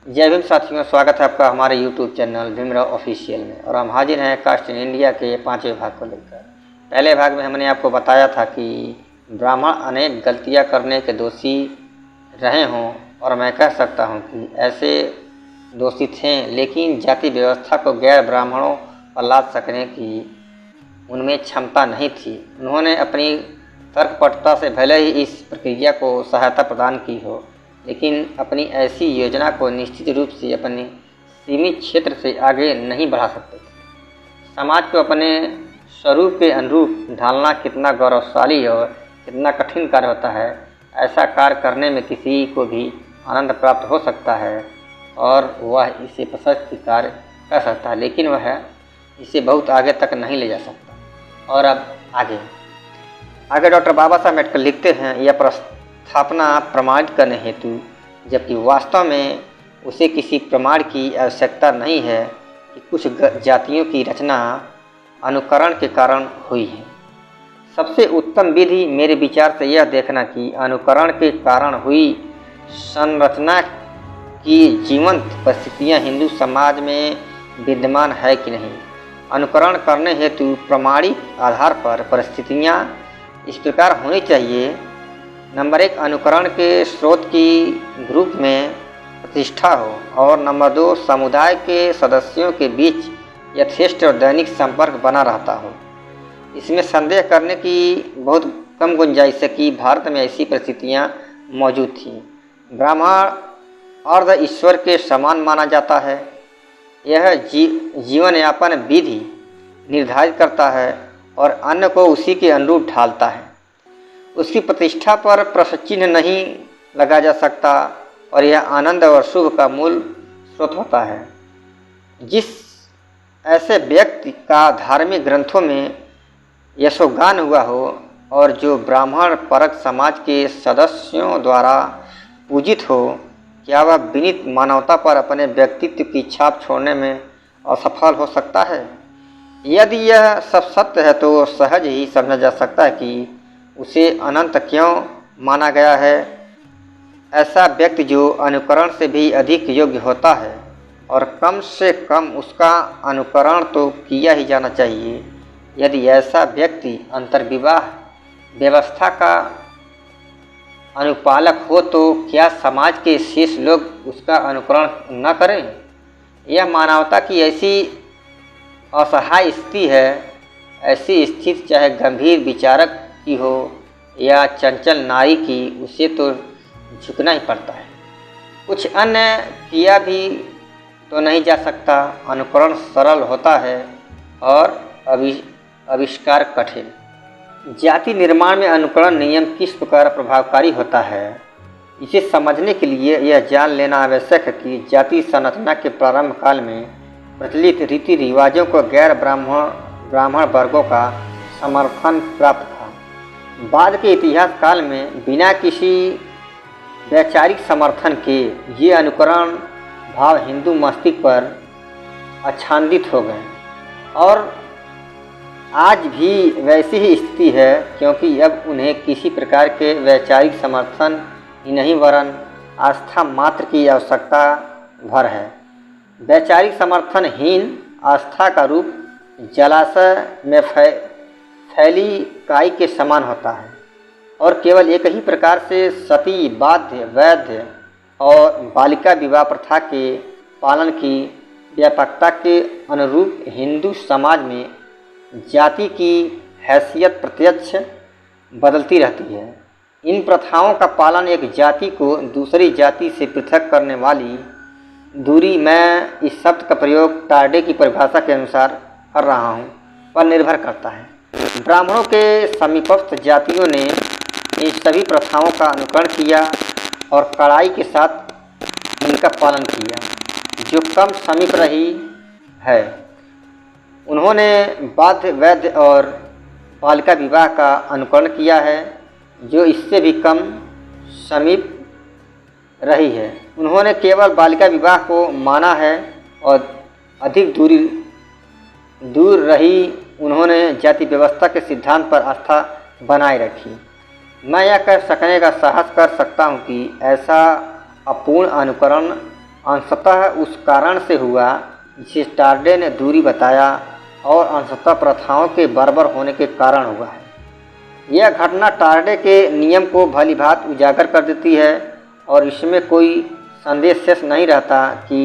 जय भीम साथियों, स्वागत है आपका हमारे YouTube चैनल भीमराव ऑफिशियल में। और हम हाजिर हैं कास्ट इन इंडिया के 5वें भाग को लेकर। पहले भाग में हमने आपको बताया था कि ब्राह्मण अनेक गलतियां करने के दोषी रहे हों, और मैं कह सकता हूं कि ऐसे दोषी थे, लेकिन जाति व्यवस्था को गैर ब्राह्मणों पर लाद सकने की उनमें क्षमता नहीं थी। उन्होंने अपनी तर्कपटुता से भले ही इस प्रक्रिया को सहायता प्रदान की हो, लेकिन अपनी ऐसी योजना को निश्चित रूप से अपने सीमित क्षेत्र से आगे नहीं बढ़ा सकते थे। समाज को अपने स्वरूप के अनुरूप ढालना कितना गौरवशाली और कितना कठिन कार्य होता है। ऐसा कार्य करने में किसी को भी आनंद प्राप्त हो सकता है और वह इसे प्रशस्त कार्य कर सकता है, लेकिन वह इसे बहुत आगे तक नहीं ले जा सकता। और अब आगे डॉक्टर बाबा साहब अम्बेडकर लिखते हैं, यह प्रस्थापना प्रमाणित करने हेतु, जबकि वास्तव में उसे किसी प्रमाण की आवश्यकता नहीं है कि कुछ जातियों की रचना अनुकरण के कारण हुई है। सबसे उत्तम विधि मेरे विचार से यह देखना कि अनुकरण के कारण हुई संरचना की जीवंत परिस्थितियां हिंदू समाज में विद्यमान है कि नहीं। अनुकरण करने हेतु प्रमाणिक आधार पर परिस्थितियां इस प्रकार होनी चाहिए। नंबर 1, अनुकरण के स्रोत की ग्रुप में प्रतिष्ठा हो, और नंबर 2, समुदाय के सदस्यों के बीच यथेष्ट और दैनिक संपर्क बना रहता हो। इसमें संदेह करने की बहुत कम गुंजाइश है कि भारत में ऐसी परिस्थितियां मौजूद थीं। ब्राह्मण अर्ध ईश्वर के समान माना जाता है। यह जीवन यापन विधि निर्धारित करता है और अन्य को उसी के अनुरूप ढालता है। उसकी प्रतिष्ठा पर प्रश्न चिन्ह नहीं लगा जा सकता, और यह आनंद और शुभ का मूल स्रोत होता है। जिस ऐसे व्यक्ति का धार्मिक ग्रंथों में यशोगान हुआ हो और जो ब्राह्मण परक समाज के सदस्यों द्वारा पूजित हो, क्या वह विनीत मानवता पर अपने व्यक्तित्व की छाप छोड़ने में असफल हो सकता है? यदि यह सब सत्य है तो सहज ही समझा जा सकता है कि उसे अनंत क्यों माना गया है। ऐसा व्यक्ति जो अनुकरण से भी अधिक योग्य होता है, और कम से कम उसका अनुकरण तो किया ही जाना चाहिए। यदि ऐसा व्यक्ति अंतर्विवाह व्यवस्था का अनुपालक हो, तो क्या समाज के शेष लोग उसका अनुकरण न करें? यह मानवता की ऐसी असहाय स्थिति है। ऐसी स्थिति चाहे गंभीर विचारक की हो या चंचल नारी की, उसे तो झुकना ही पड़ता है। कुछ अन्य किया भी तो नहीं जा सकता। अनुकरण सरल होता है और आविष्कार कठिन। जाति निर्माण में अनुकरण नियम किस प्रकार प्रभावकारी होता है, इसे समझने के लिए यह जान लेना आवश्यक है कि जाति संरचना के प्रारंभ काल में प्रचलित रीति रिवाजों को गैर ब्राह्मण वर्गों का समर्थन प्राप्त था। बाद के इतिहास काल में बिना किसी वैचारिक समर्थन के ये अनुकरण भाव हिंदू मस्तिष्क पर आच्छादित हो गए, और आज भी वैसी ही स्थिति है, क्योंकि अब उन्हें किसी प्रकार के वैचारिक समर्थन ही नहीं वरन आस्था मात्र की आवश्यकता भर है। वैचारिक समर्थनहीन आस्था का रूप जलाशय में फैली काई के समान होता है, और केवल एक ही प्रकार से सती, बाध्य, वैध और बालिका विवाह प्रथा के पालन की व्यापकता के अनुरूप हिंदू समाज में जाति की हैसियत प्रत्यक्ष बदलती रहती है। इन प्रथाओं का पालन एक जाति को दूसरी जाति से पृथक करने वाली दूरी, मैं इस शब्द का प्रयोग टार्डे की परिभाषा के अनुसार कर रहा हूँ, पर निर्भर करता है। ब्राह्मणों के समीपस्थ जातियों ने इन सभी प्रथाओं का अनुकरण किया और कड़ाई के साथ इनका पालन किया। जो कम समीप रही है, उन्होंने बाध्य, वैध और बालिका विवाह का अनुकरण किया है। जो इससे भी कम समीप रही है, उन्होंने केवल बालिका विवाह को माना है, और अधिक दूर रही उन्होंने जाति व्यवस्था के सिद्धांत पर आस्था बनाए रखी। मैं यह कह सकने का साहस कर सकता हूँ कि ऐसा अपूर्ण अनुकरण अंशतः उस कारण से हुआ जिसे टार्डे ने दूरी बताया और अंशतः प्रथाओं के बर्बर होने के कारण हुआ है। यह घटना टार्डे के नियम को भलीभांत उजागर कर देती है और इसमें कोई संदेह शेष नहीं रहता कि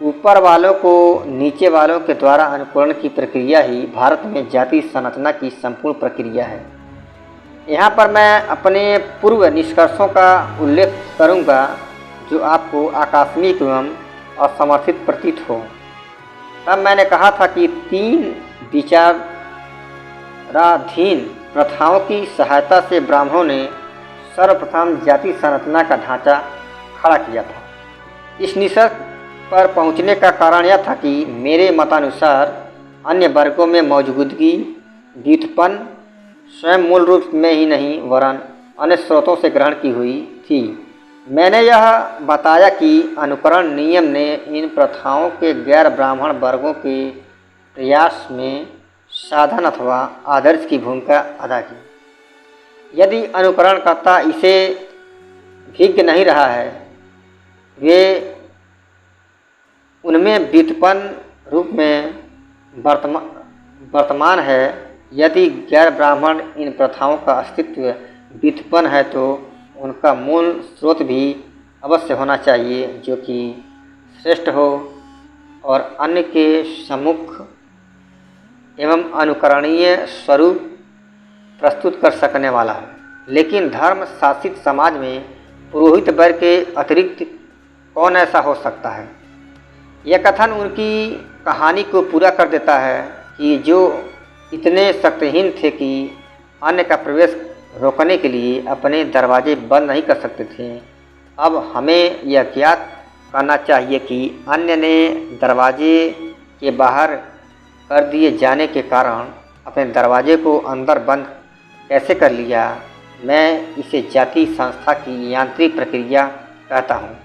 ऊपर वालों को नीचे वालों के द्वारा अनुकरण की प्रक्रिया ही भारत में जाति संरचना की संपूर्ण प्रक्रिया है। यहाँ पर मैं अपने पूर्व निष्कर्षों का उल्लेख करूँगा जो आपको आकस्मिक एवं असमर्थित प्रतीत हो। तब मैंने कहा था कि 3 विचाराधीन प्रथाओं की सहायता से ब्राह्मणों ने सर्वप्रथम जाति संरचना का ढांचा खड़ा किया था। इस निष्कर्ष पर पहुंचने का कारण यह था कि मेरे मतानुसार अन्य वर्गों में मौजूदगी व्युत्पन्न स्वयं मूल रूप में ही नहीं वरन अन्य स्रोतों से ग्रहण की हुई थी। मैंने यह बताया कि अनुकरण नियम ने इन प्रथाओं के गैर ब्राह्मण वर्गों के प्रयास में साधन अथवा आदर्श की भूमिका अदा की। यदि अनुकरणकर्ता इसे भिज्ञ नहीं रहा है, वे उनमें व्युत्पन्न रूप में वर्तमान है। यदि गैर ब्राह्मण इन प्रथाओं का अस्तित्व व्युत्पन्न है तो उनका मूल स्रोत भी अवश्य होना चाहिए जो कि श्रेष्ठ हो और अन्य के सम्मुख एवं अनुकरणीय स्वरूप प्रस्तुत कर सकने वाला है। लेकिन धर्म शासित समाज में पुरोहित वर्ग के अतिरिक्त कौन ऐसा हो सकता है? यह कथन उनकी कहानी को पूरा कर देता है कि जो इतने शक्तिहीन थे कि अन्य का प्रवेश रोकने के लिए अपने दरवाजे बंद नहीं कर सकते थे। अब हमें यह ज्ञात करना चाहिए कि अन्य ने दरवाजे के बाहर कर दिए जाने के कारण अपने दरवाजे को अंदर बंद कैसे कर लिया। मैं इसे जाति संस्था की यांत्रिक प्रक्रिया कहता हूँ।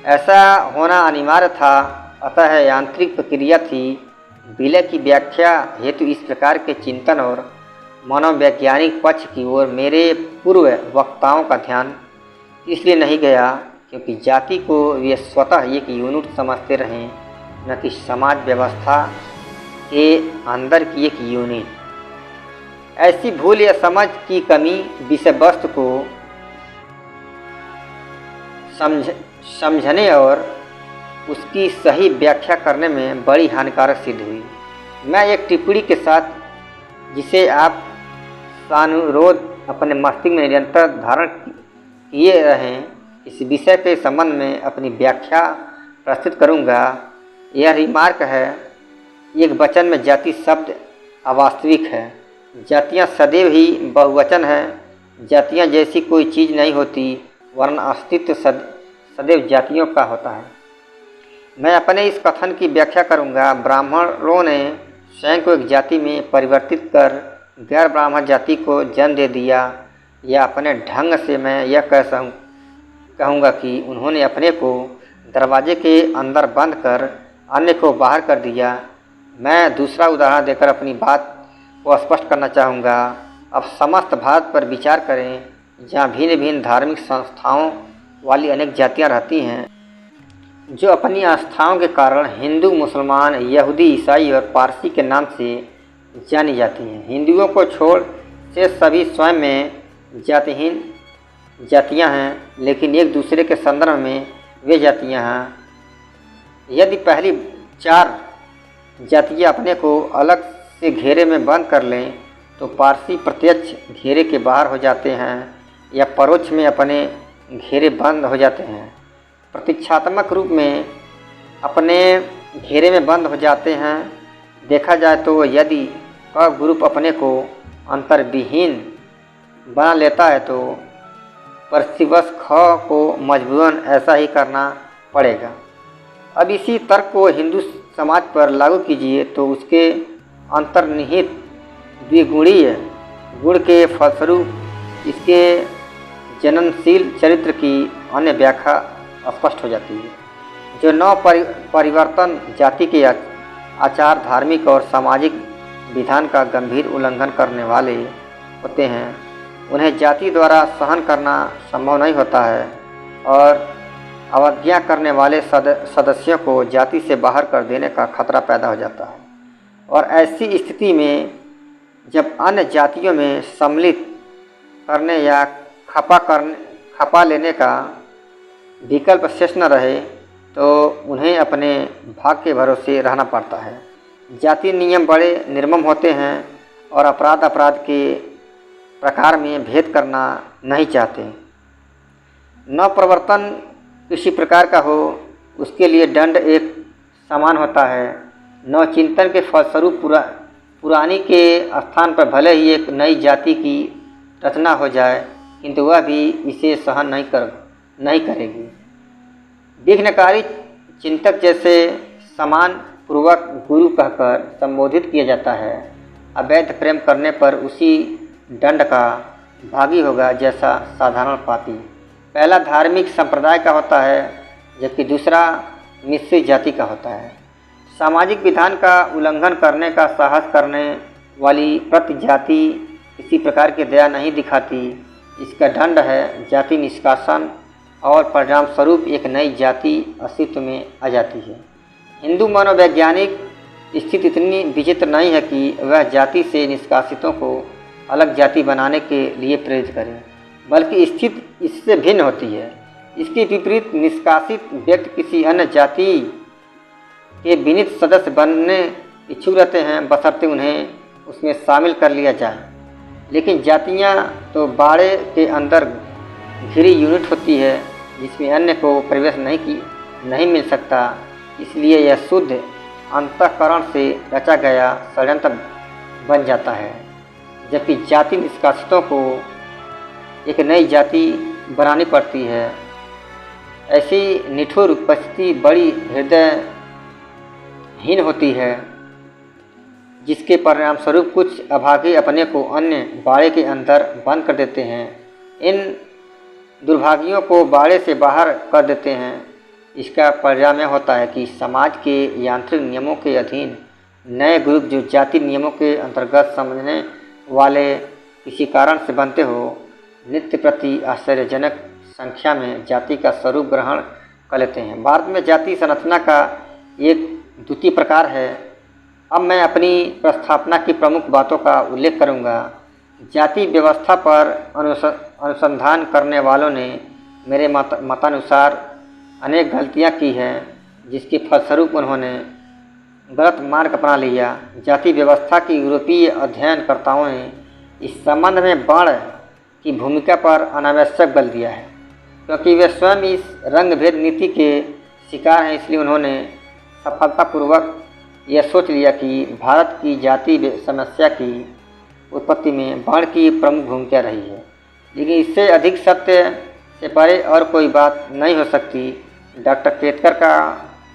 ऐसा होना अनिवार्य था, अतः यांत्रिक प्रक्रिया थी। विलय की व्याख्या हेतु इस प्रकार के चिंतन और मनोवैज्ञानिक पक्ष की ओर मेरे पूर्व वक्ताओं का ध्यान इसलिए नहीं गया क्योंकि जाति को वे स्वतः एक यूनिट समझते रहें, न कि समाज व्यवस्था के अंदर की एक यूनिट। ऐसी भूल या समझ की कमी विषय वस्तु को समझने और उसकी सही व्याख्या करने में बड़ी हानिकारक सिद्ध हुई। मैं एक टिप्पणी के साथ जिसे आप सानुरोध अपने मस्तिष्क में निरंतर धारण किए रहें, इस विषय के संबंध में अपनी व्याख्या प्रस्तुत करूंगा। यह रिमार्क है, एक वचन में जाति शब्द अवास्तविक है। जातियां सदैव ही बहुवचन है। जातियां जैसी कोई चीज़ नहीं होती, वरन अस्तित्व सदैव जातियों का होता है। मैं अपने इस कथन की व्याख्या करूंगा। ब्राह्मणों ने स्वयं को एक जाति में परिवर्तित कर गैर ब्राह्मण जाति को जन्म दे दिया, या अपने ढंग से मैं यह कहूँगा कि उन्होंने अपने को दरवाजे के अंदर बंद कर अन्य को बाहर कर दिया। मैं दूसरा उदाहरण देकर अपनी बात को स्पष्ट करना चाहूँगा। अब समस्त भारत पर विचार करें, जहाँ भिन्न भिन्न धार्मिक संस्थाओं वाली अनेक जातियाँ रहती हैं जो अपनी आस्थाओं के कारण हिंदू, मुसलमान, यहूदी, ईसाई और पारसी के नाम से जानी जाती हैं। हिंदुओं को छोड़ से सभी स्वयं में जातिहीन जातियां हैं, लेकिन एक दूसरे के संदर्भ में वे जातियां हैं। यदि पहली 4 जातियां अपने को अलग से घेरे में बंद कर लें तो पारसी प्रत्यक्ष घेरे के बाहर हो जाते हैं या परोक्ष में अपने घेरे बंद हो जाते हैं। प्रतीक्षात्मक रूप में अपने घेरे में बंद हो जाते हैं। देखा जाए तो यदि क ग्रुप अपने को अंतर्विहीन बना लेता है तो परिस्थितिवश ख को मजबूरन ऐसा ही करना पड़ेगा। अब इसी तर्क को हिंदू समाज पर लागू कीजिए तो उसके अंतर्निहित द्विगुणीय गुण के फलस्वरूप इसके जननशील चरित्र की अन्य व्याख्या स्पष्ट हो जाती है। जो नव परिवर्तन जाति के आचार, धार्मिक और सामाजिक विधान का गंभीर उल्लंघन करने वाले होते हैं, उन्हें जाति द्वारा सहन करना संभव नहीं होता है और अवज्ञा करने वाले सदस्यों को जाति से बाहर कर देने का खतरा पैदा हो जाता है। और ऐसी स्थिति में जब अन्य जातियों में सम्मिलित करने या खपा लेने का विकल्प शेष न रहे तो उन्हें अपने भाग के भरोसे रहना पड़ता है। जातीय नियम बड़े निर्मम होते हैं और अपराध के प्रकार में भेद करना नहीं चाहते। न प्रवर्तन किसी प्रकार का हो उसके लिए दंड एक समान होता है। न चिंतन के फलस्वरूप पुरानी के स्थान पर भले ही एक नई जाति की रचना हो जाए किंतु वह भी इसे सहन नहीं करेगी। विघ्नकारी चिंतक जैसे समान पूर्वक गुरु कहकर संबोधित किया जाता है। अवैध प्रेम करने पर उसी दंड का भागी होगा जैसा साधारण पापी। पहला धार्मिक संप्रदाय का होता है जबकि दूसरा मिश्रित जाति का होता है। सामाजिक विधान का उल्लंघन करने का साहस करने वाली प्रति जाति किसी प्रकार की दया नहीं दिखाती। इसका दंड है जाति निष्कासन और परिणाम स्वरूप एक नई जाति अस्तित्व में आ जाती है। हिंदू मनोवैज्ञानिक स्थिति इतनी विचित्र नहीं है कि वह जाति से निष्कासितों को अलग जाति बनाने के लिए प्रेरित करे, बल्कि स्थिति इससे भिन्न होती है। इसके विपरीत निष्कासित व्यक्ति किसी अन्य जाति के विनीत सदस्य बनने इच्छुक रहते हैं बशर्ते उन्हें उसमें शामिल कर लिया जाए। लेकिन जातियाँ तो बाड़े के अंदर घिरी यूनिट होती है जिसमें अन्य को प्रवेश नहीं मिल सकता। इसलिए यह शुद्ध अंतःकरण से रचा गया षड्यंत्र बन जाता है। जबकि जाति निष्कासितों को एक नई जाति बनानी पड़ती है। ऐसी निठुर परिस्थिति बड़ी हृदयहीन होती है जिसके परिणाम स्वरूप कुछ अभागे अपने को अन्य बाड़े के अंदर बंद कर देते हैं। इन दुर्भागियों को बाड़े से बाहर कर देते हैं। इसका परिणाम यह होता है कि समाज के यांत्रिक नियमों के अधीन नए ग्रुप जो जाति नियमों के अंतर्गत समझने वाले किसी कारण से बनते हो नित्य प्रति आश्चर्यजनक संख्या में जाति का स्वरूप ग्रहण कर लेते हैं। भारत में जाति संरचना का एक द्वितीय प्रकार है। अब मैं अपनी प्रस्थापना की प्रमुख बातों का उल्लेख करूंगा। जाति व्यवस्था पर अनुसंधान करने वालों ने मेरे मतानुसार अनेक गलतियां की हैं जिसके फलस्वरूप उन्होंने गलत मार्ग अपना लिया। जाति व्यवस्था के यूरोपीय अध्ययनकर्ताओं ने इस संबंध में वर्ण की भूमिका पर अनावश्यक बल दिया है। क्योंकि वे स्वयं इस रंग भेद नीति के शिकार हैं, इसलिए उन्होंने सफलतापूर्वक यह सोच लिया कि भारत की जाति समस्या की उत्पत्ति में वर्ण की प्रमुख भूमिका रही है। लेकिन इससे अधिक सत्य से परे और कोई बात नहीं हो सकती। डॉक्टर केतकर का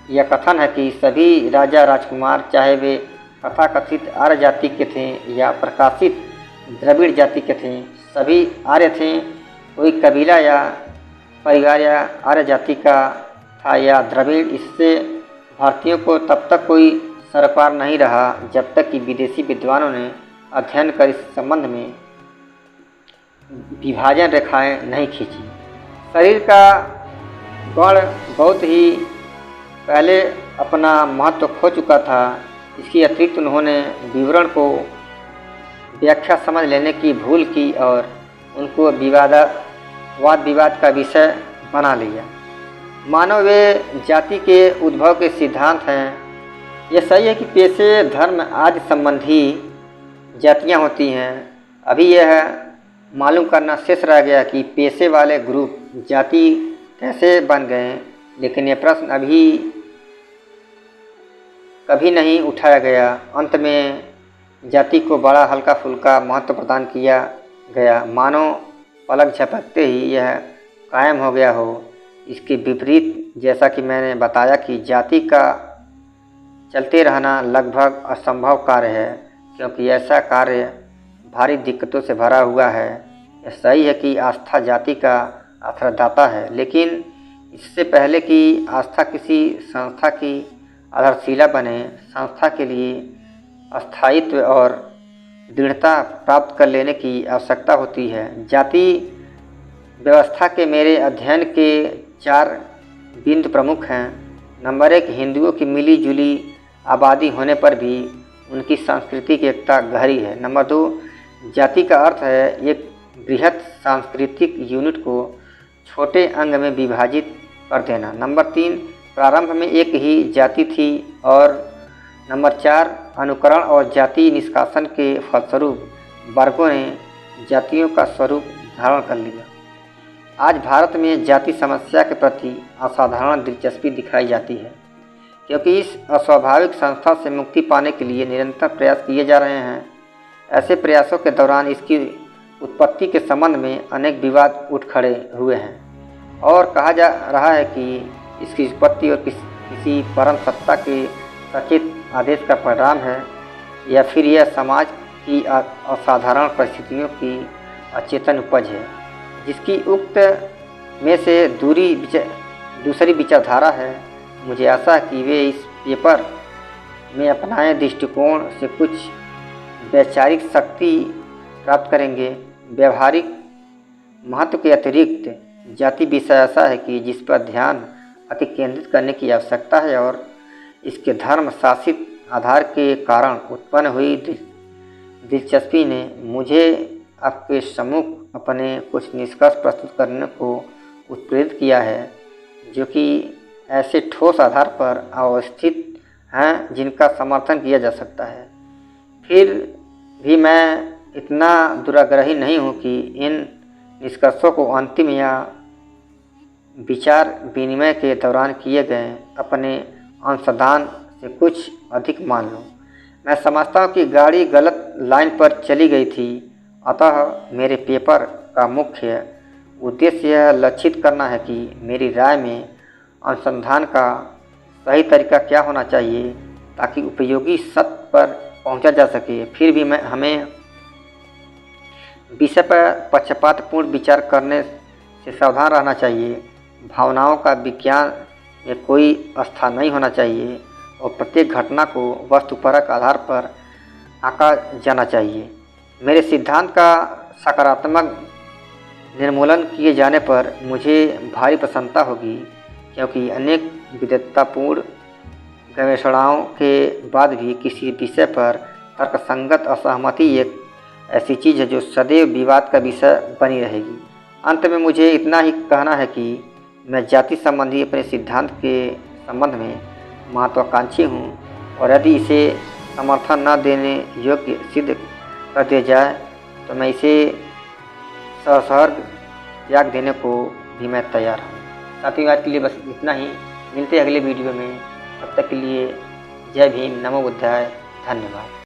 यह कथन है कि सभी राजा राजकुमार, चाहे वे तथाकथित आर्य जाति के थे या प्रकाशित द्रविड़ जाति के थे, सभी आर्य थे। कोई कबीला या परिवार या आर्य जाति का था या द्रविड़, इससे भारतीयों को तब तक कोई सरोकार नहीं रहा जब तक कि विदेशी विद्वानों ने अध्ययन कर इस संबंध में विभाजन रेखाएं नहीं खींची। शरीर का गण बहुत ही पहले अपना महत्व खो चुका था। इसके अतिरिक्त उन्होंने विवरण को व्याख्या समझ लेने की भूल की और उनको वाद विवाद का विषय बना लिया। मानो वे जाति के उद्भव के सिद्धांत हैं। यह सही है कि पेशे, धर्म आदि संबंधी जातियां होती हैं। अभी यह मालूम करना शेष रह गया कि पेशे वाले ग्रुप जाति कैसे बन गए, लेकिन यह प्रश्न अभी कभी नहीं उठाया गया। अंत में जाति को बड़ा हल्का फुल्का महत्व प्रदान किया गया, मानो पलक झपकते ही यह कायम हो गया हो। इसके विपरीत, जैसा कि मैंने बताया कि जाति का चलते रहना लगभग असंभव कार्य है, क्योंकि ऐसा कार्य भारी दिक्कतों से भरा हुआ है। यह सही है कि आस्था जाति का आश्रयदाता है, लेकिन इससे पहले कि आस्था किसी संस्था की आधारशिला बने, संस्था के लिए स्थायित्व और दृढ़ता प्राप्त कर लेने की आवश्यकता होती है। जाति व्यवस्था के मेरे अध्ययन के 4 बिंदु प्रमुख हैं। नंबर 1, हिंदुओं की मिली जुली आबादी होने पर भी उनकी सांस्कृतिक एकता गहरी है। नंबर 2, जाति का अर्थ है एक बृहत सांस्कृतिक यूनिट को छोटे अंग में विभाजित कर देना। नंबर 3, प्रारंभ में एक ही जाति थी। और नंबर 4, अनुकरण और जाति निष्कासन के फलस्वरूप वर्गों ने जातियों का स्वरूप धारण कर लिया। आज भारत में जाति समस्या के प्रति असाधारण दिलचस्पी दिखाई जाती है, क्योंकि इस अस्वाभाविक संस्था से मुक्ति पाने के लिए निरंतर प्रयास किए जा रहे हैं। ऐसे प्रयासों के दौरान इसकी उत्पत्ति के संबंध में अनेक विवाद उठ खड़े हुए हैं और कहा जा रहा है कि इसकी उत्पत्ति और किसी परम सत्ता के सचेत आदेश का परिणाम है, या फिर यह समाज की असाधारण परिस्थितियों की अचेतन उपज है, जिसकी उक्त में से दूसरी विचारधारा है। मुझे आशा है कि वे इस पेपर में अपनाए दृष्टिकोण से कुछ वैचारिक शक्ति प्राप्त करेंगे। व्यवहारिक महत्व के अतिरिक्त जाति विषय ऐसा है कि जिस पर ध्यान अति केंद्रित करने की आवश्यकता है, और इसके धर्म शासित आधार के कारण उत्पन्न हुई दिलचस्पी ने मुझे आपके सम्मुख अपने कुछ निष्कर्ष प्रस्तुत करने को उत्प्रेरित किया है, जो कि ऐसे ठोस आधार पर अवस्थित हैं जिनका समर्थन किया जा सकता है। फिर भी मैं इतना दुराग्रही नहीं हूँ कि इन निष्कर्षों को अंतिम या विचार विनिमय के दौरान किए गए अपने अंशदान से कुछ अधिक मान लूँ। मैं समझता हूँ कि गाड़ी गलत लाइन पर चली गई थी, अतः मेरे पेपर का मुख्य उद्देश्य यह लक्षित करना है कि मेरी राय में अनुसंधान का सही तरीका क्या होना चाहिए, ताकि उपयोगी सत्य पर पहुंचा जा सके। फिर भी हमें विषय पर पक्षपातपूर्ण विचार करने से सावधान रहना चाहिए। भावनाओं का विज्ञान में कोई स्थान नहीं होना चाहिए और प्रत्येक घटना को वस्तुपरक आधार पर आंका जाना चाहिए। मेरे सिद्धांत का सकारात्मक निर्मूलन किए जाने पर मुझे भारी प्रसन्नता होगी, क्योंकि अनेक विद्वत्तापूर्ण गवेषणाओं के बाद भी किसी विषय पर तर्कसंगत असहमति एक ऐसी चीज़ है जो सदैव विवाद का विषय बनी रहेगी। अंत में मुझे इतना ही कहना है कि मैं जाति संबंधी अपने सिद्धांत के संबंध में महत्वाकांक्षी हूँ, और यदि इसे समर्थन न देने योग्य सिद्ध कर दिया जाए तो मैं इसे ससर्ग त्याग देने को भी मैं तैयार हूँ। साथियों, आज के लिए बस इतना ही। मिलते हैं अगले वीडियो में। तब तक के लिए जय भीम, नमो बुद्धाय, धन्यवाद।